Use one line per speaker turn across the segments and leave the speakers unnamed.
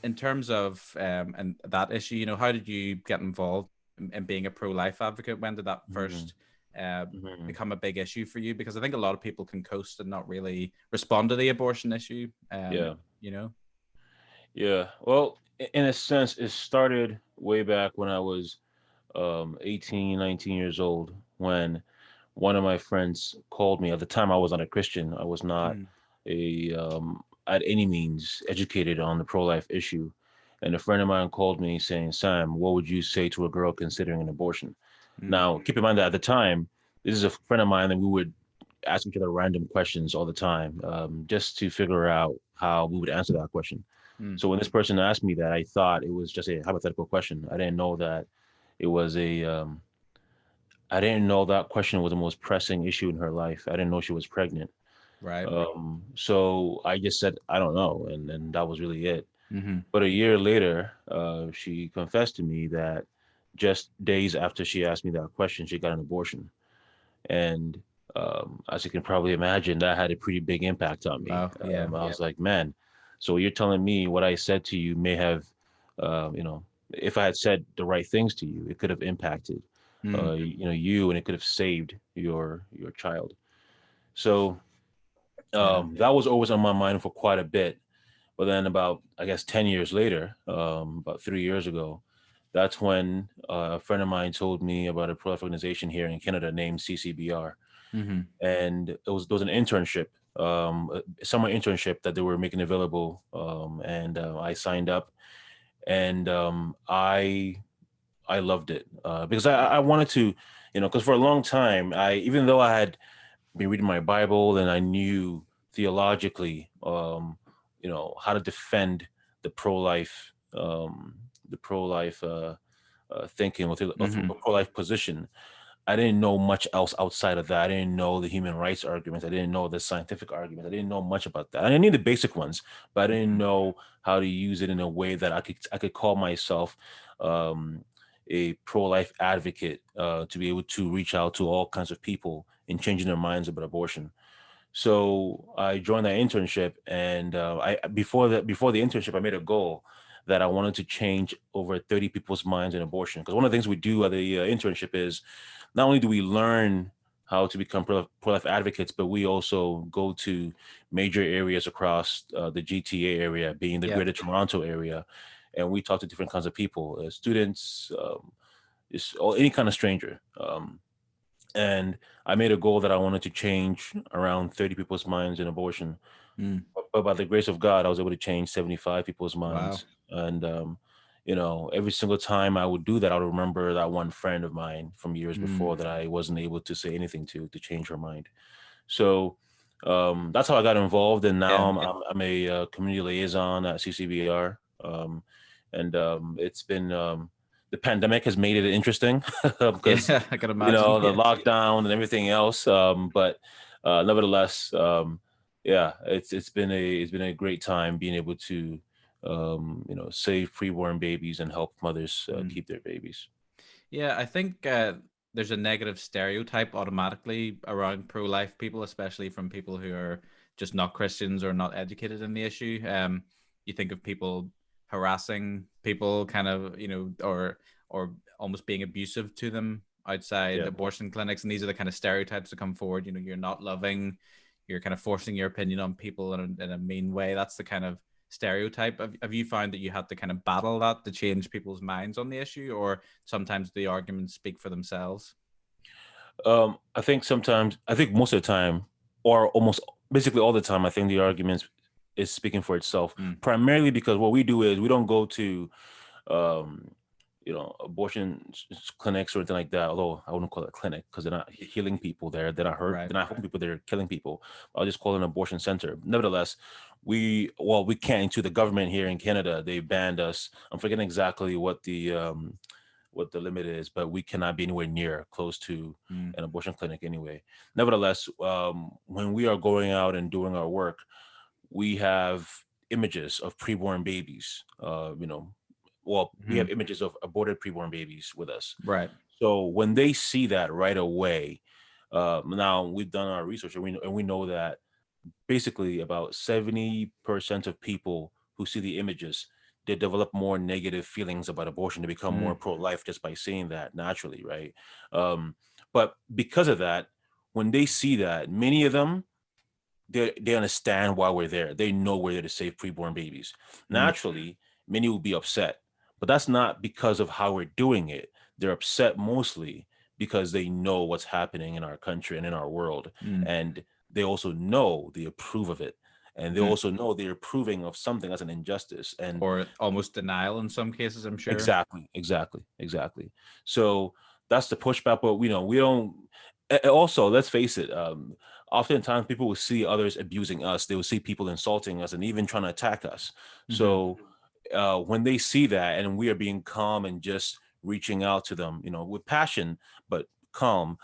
in terms of and that issue, how did you get involved in being a pro-life advocate? When did that
Mhm.
first uh,
Mhm.
become a big issue for you? Because I think a lot of people can coast and not really respond to the abortion issue.
Yeah.
You know.
Yeah. Well, in a sense, it started way back when I was 18, 19 years old, when one of my friends called me. At the time, I was not a Christian. I was not
Mm,
at any means educated on the pro-life issue. And a friend of mine called me saying, Sam, what would you say to a girl considering an abortion?
mm,
Now, keep in mind that at the time, this is a friend of mine, and we would ask each other random questions all the time, just to figure out how we would answer that question.
mm,
So when this person asked me that, I thought it was just a hypothetical question. I didn't know that it was I didn't know that question was the most pressing issue in her life. I didn't know she was pregnant.
right.
So I just said, I don't know. And that was really it.
Mm-hmm.
But a year later, she confessed to me that just days after she asked me that question, she got an abortion. And as you can probably imagine, that had a pretty big impact on me.
Wow. Yeah.
I was like, man, so you're telling me what I said to you may have, if I had said the right things to you, it could have impacted,
Mm,
you, and it could have saved your child. So
yeah.
that was always on my mind for quite a bit. But then about, I guess, 10 years later, about 3 years ago, that's when a friend of mine told me about a pro-life organization here in Canada named CCBR.
Mm-hmm.
And there was an internship, a summer internship that they were making available. And I signed up, and I loved it, because I wanted to, because for a long time, even though I had been reading my Bible and I knew theologically, how to defend the pro-life, the pro-life thinking with a
Mm-hmm.
pro-life position. I didn't know much else outside of that. I didn't know the human rights arguments. I didn't know the scientific arguments. I didn't know much about that. I knew the basic ones, but I didn't
Mm-hmm.
know how to use it in a way that I could call myself um, a pro-life advocate, to be able to reach out to all kinds of people in changing their minds about abortion. So I joined that internship, and I before the internship, I made a goal that I wanted to change over 30 people's minds in abortion. Because one of the things we do at the internship is not only do we learn how to become pro-life advocates, but we also go to major areas across the GTA area, being the
Yeah.
Greater Toronto area, and we talk to different kinds of people, students, or any kind of stranger. And I made a goal that I wanted to change around 30 people's minds in abortion.
Mm.
But by the grace of God, I was able to change 75 people's
Wow.
minds. And, every single time I would do that, I would remember that one friend of mine from years
Mm.
before that I wasn't able to say anything to change her mind. So that's how I got involved. And now
Yeah.
I'm a community liaison at CCBR. And it's been, the pandemic has made it interesting because,
Yeah. I can imagine.
the lockdown and everything else. But nevertheless, yeah, it's been a great time being able to, save preborn babies and help mothers
Mm.
keep their babies.
Yeah, I think there's a negative stereotype automatically around pro-life people, especially from people who are just not Christians or not educated in the issue. You think of people harassing people, kind of, or almost being abusive to them outside
Yeah.
abortion clinics, and these are the kind of stereotypes that come forward. You're not loving, you're kind of forcing your opinion on people in a mean way. That's the kind of stereotype. Have you found that you had to kind of battle that to change people's minds on the issue, or sometimes the arguments speak for themselves?
I think most of the time, or almost basically all the time, I think the argument is speaking for itself.
Mm,
Primarily because what we do is we don't go to, um, abortion clinics or anything like that. Although I wouldn't call it a clinic because they're not healing people there.
right.
They're not helping people. They're killing people. I'll just call it an abortion center. Nevertheless, we can't. To the government here in Canada, they banned us. I'm forgetting exactly what the limit is, but we cannot be anywhere near close to
Mm,
an abortion clinic anyway. Nevertheless, when we are going out and doing our work, we have images of preborn babies. Well, we have
mhm,
images of aborted preborn babies with us.
right.
So when they see that right away, now we've done our research, and we know that basically about 70% of people who see the images they develop more negative feelings about abortion. They become more
Mm,
pro-life just by seeing that naturally, right? But because of that, when they see that, many of them, they understand why we're there. They know we're there to save preborn babies.
mm,
Naturally, many will be upset, but that's not because of how we're doing it. They're upset mostly because they know what's happening in our country and in our world,
mm,
and they also know they approve of it, and they
mm.
also know they're approving of something that's an injustice. And
Or almost denial in some cases, I'm sure.
exactly. So that's the pushback. But we don't. Also, let's face it. Oftentimes, people will see others abusing us. They will see people insulting us and even trying to attack us.
Hmm.
So when they see that, and we are being calm and just reaching out to them, with passion but calm,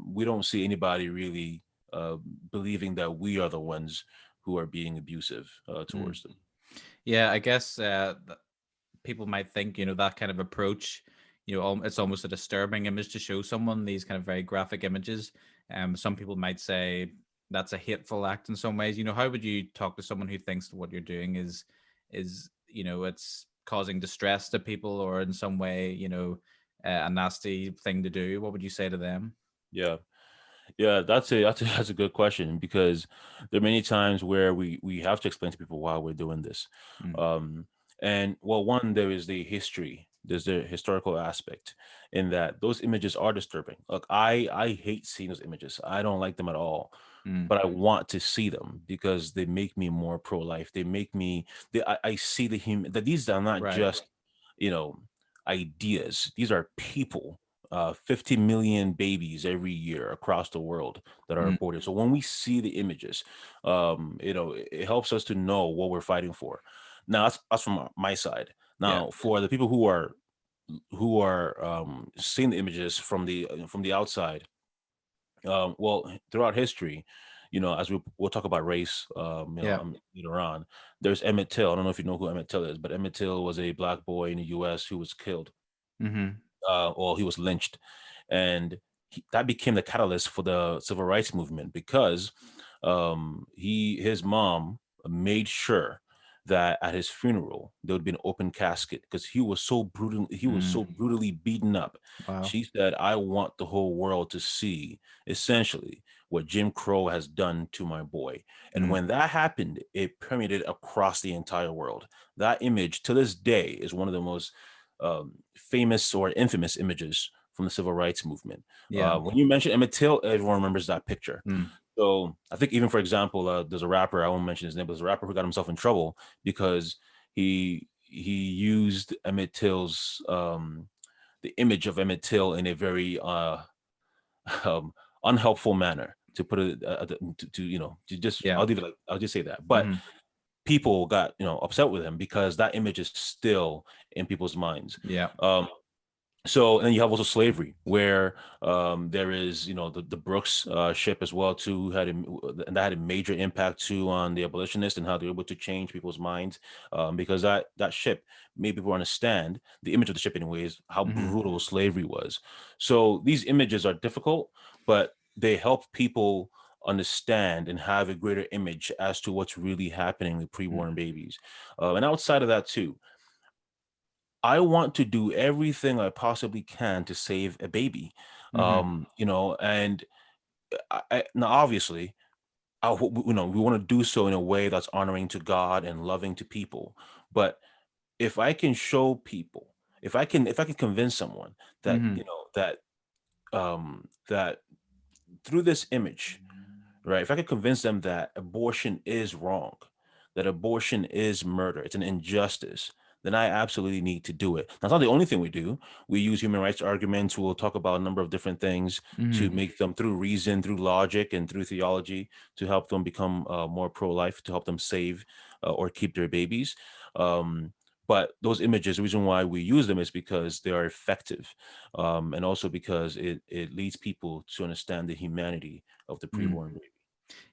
we don't see anybody really uh, believing that we are the ones who are being abusive
Mm.
towards them.
Yeah, I guess people might think, that kind of approach, it's almost a disturbing image to show someone, these kind of very graphic images. Some people might say that's a hateful act in some ways. How would you talk to someone who thinks that what you're doing is it's causing distress to people, or in some way, a nasty thing to do? What would you say to them?
Yeah. Yeah, that's a good question, because there are many times where we have to explain to people why we're doing this.
Mm,
Um, and well, one, there is the history. There's the historical aspect in that those images are disturbing. Look, I hate seeing those images. I don't like them at all.
mm,
But I want to see them because they make me more pro-life. They make me I see the human, that these are not
right.
just, you know, ideas. These are people. 50 million babies every year across the world that are
Mm,
aborted. So when we see the images, it helps us to know what we're fighting for. Now that's from my side.
yeah.
Now for the people who are seeing the images from the outside, well, throughout history, as we'll talk about race,
Yeah.
later on. There's Emmett Till. I don't know if you know who Emmett Till is, but Emmett Till was a black boy in the U.S. who was killed,
Hmm.
or he was lynched, and that became the catalyst for the civil rights movement, because his mom made sure that at his funeral there would be an open casket, because he was
Mm,
so brutally beaten up.
wow.
She said, I want the whole world to see essentially what Jim Crow has done to my boy. And
Mm,
when that happened, it permeated across the entire world. That image to this day is one of the most famous or infamous images from the civil rights movement.
yeah.
When you mention Emmett Till, everyone remembers that picture.
Mm,
So I think, even for example, there's a rapper, I won't mention his name, but there's a rapper who got himself in trouble because he used Emmett Till's the image of Emmett Till in a very um, unhelpful manner, to put it to just,
yeah.
I'll just say that. But
Hmm.
people got upset with him because that image is still in people's minds.
Yeah.
Um, so, and then you have also slavery, where there is the Brooks ship as well too, and that had a major impact too on the abolitionists and how they're able to change people's minds, because that ship made people understand, the image of the ship anyways, how
Hmm.
brutal slavery was. So these images are difficult, but they help people understand and have a greater image as to what's really happening with preborn babies. And outside of that too, I want to do everything I possibly can to save a baby.
Hmm.
And now obviously, we want to do so in a way that's honoring to God and loving to people. But if I can show people, if I can convince someone that,
Hmm.
that through this image, right? If I could convince them that abortion is wrong, that abortion is murder, it's an injustice, then I absolutely need to do it. That's not the only thing we do. We use human rights arguments. We'll talk about a number of different things to
Hmm.
make them, through reason, through logic, and through theology, to help them become more pro-life, to help them save or keep their babies. Um, but those images, the reason why we use them is because they are effective, and also because it leads people to understand the humanity of the
Mm.
preborn baby.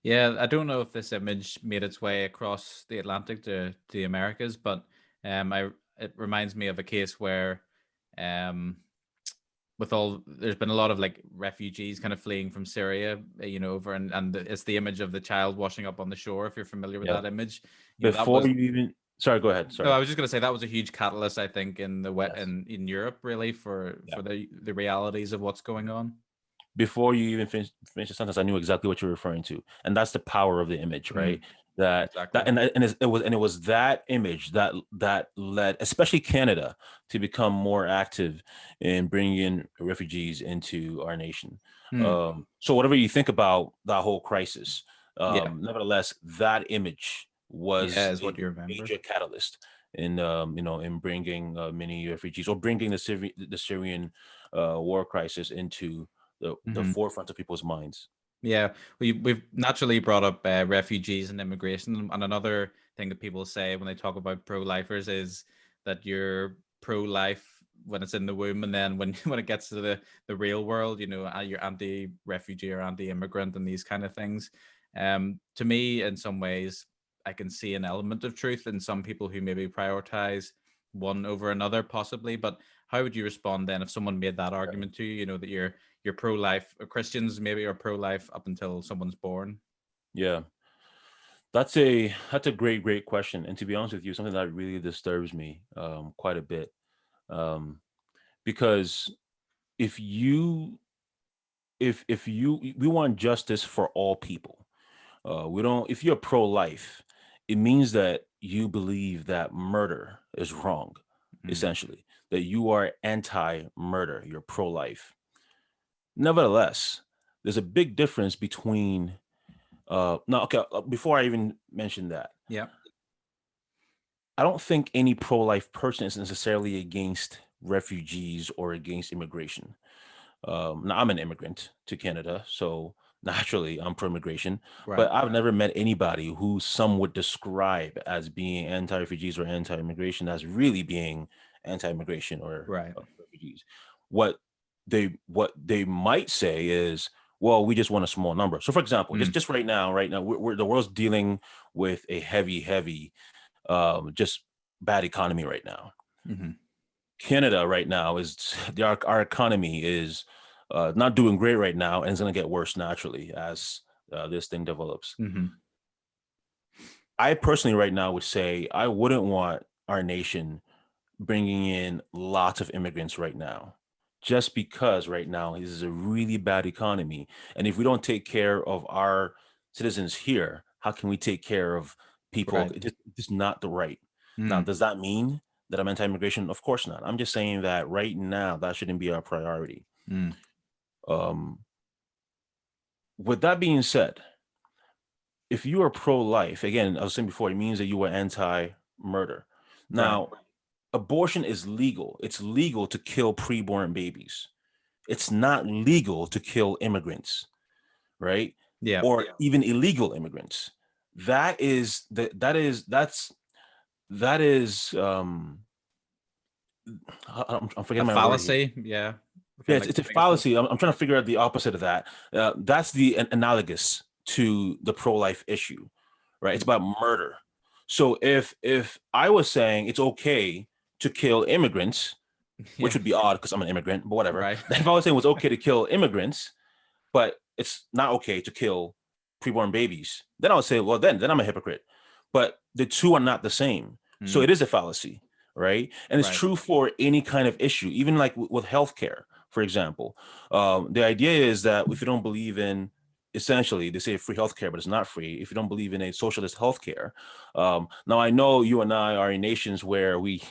Yeah, I don't know if this image made its way across the Atlantic to the Americas, but I it reminds me of a case where, um, there's been a lot of like refugees kind of fleeing from Syria, over, and it's the image of the child washing up on the shore. If you're familiar with
Yeah.
that image, that
Before
was.
you even Sorry, go ahead.
No, I
Sorry.
was just going to say that was a huge catalyst, I think, in the wet
Yes.
in Europe, really, for
Yeah.
the realities of what's going on.
Before you even finish the sentence, I knew exactly what you're referring to, and that's the power of the image, right?
Mm,
That
exactly.
that and it was that image that led, especially Canada, to become more active in bringing in refugees into our nation.
Mm,
So whatever you think about that whole crisis,
yeah,
nevertheless, that image
yeah,
was
is
a
what you remember.
major catalyst in in bringing many refugees, or bringing the Syrian war crisis into the
Hmm.
forefront of people's minds.
Yeah, we've naturally brought up refugees and immigration, and another thing that people say when they talk about pro-lifers is that you're pro-life when it's in the womb, and then when when it gets to the real world, you know, you're anti-refugee or anti-immigrant and these kind of things. To me, in some ways, I can see an element of truth in some people who maybe prioritize one over another, possibly. But how would you respond then if someone made that argument to you? You know that you're pro-life. Christians maybe are pro-life up until someone's born.
Yeah, that's a great question, and to be honest with you, something that really disturbs me quite a bit, um, because if you if you we want justice for all people. We don't. If you're pro-life, it means that you believe that murder is wrong,
Mm.
essentially. That you are anti-murder. You're pro-life. Nevertheless, there's a big difference between. No, okay. Before I even mention that,
Yeah.
I don't think any pro-life person is necessarily against refugees or against immigration. Now I'm an immigrant to Canada, so naturally I'm pro-immigration.
Right.
But I've never met anybody who some would describe as being anti-refugees or anti-immigration as really being anti-immigration or
Right.
refugees. What what they might say is, well, we just want a small number. So, for example, just
Mm.
just right now, the world's dealing with a heavy, just bad economy right now.
Hmm.
Canada right now is our economy is not doing great right now, and it's going to get worse naturally as this thing develops.
Hmm.
I personally right now would say I wouldn't want our nation bringing in lots of immigrants right now, just because right now this is a really bad economy, and if we don't take care of our citizens here, how can we take care of people?
Right.
It's just not the right. Now,
Mm.
does that mean that I'm anti-immigration? Of course not. I'm just saying that right now that shouldn't be our priority.
Mm.
Um, with that being said, if you are pro-life, again, I was saying before, it means that you are anti-murder.
Right.
Now, abortion is legal. It's legal to kill preborn babies. It's not legal to kill immigrants, right?
Yeah.
Or even illegal immigrants. That is I'm
A
forgetting my word here.
fallacy. Yeah.
Yeah,
Kind of like
it's a
the biggest one.
fallacy. I'm trying to figure out the opposite of that. That's the analogous to the pro-life issue, right? It's
Mm.
about murder. So if I was saying it's okay to kill immigrants, which
Yeah.
would be odd because I'm an immigrant, but whatever.
Right.
If I was saying it was okay to kill immigrants, but it's not okay to kill preborn babies, then I would say, well, then I'm a hypocrite. But the two are not the same. So
Mm.
it is a fallacy, right? And it's
Right.
true for any kind of issue, even like with healthcare, for example. The idea is that if you don't believe in, essentially, they say free healthcare, but it's not free. If you don't believe in a socialist healthcare, now I know you and I are in nations where we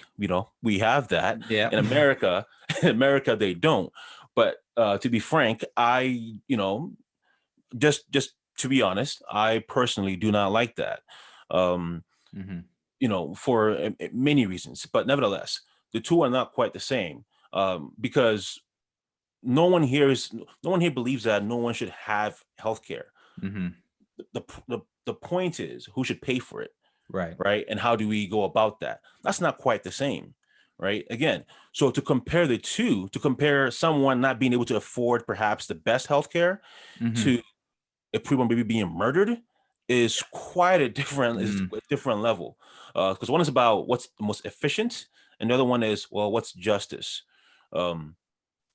have that.
Yeah.
In America, in America they don't. But to be frank, just to be honest, I personally do not like that. Um,
Hmm.
for many reasons, but nevertheless, the two are not quite the same. Because no one here believes that no one should have healthcare.
Hmm.
The point is who should pay for it,
Right.
right? And how do we go about that? That's not quite the same, right? Again, so to compare the two, to compare someone not being able to afford perhaps the best healthcare
Hmm.
to a preborn baby being murdered is quite is
Mm.
a different level. Because one is about what's the most efficient, and the other one is, well, what's justice. Um,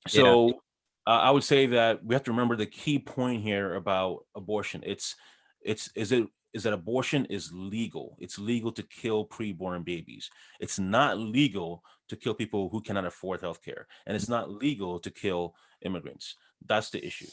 Yeah.
so I would say that we have to remember the key point here about abortion. It's is it is that abortion is legal. It's legal to kill preborn babies. It's not legal to kill people who cannot afford healthcare, and it's not legal to kill immigrants. That's the issue.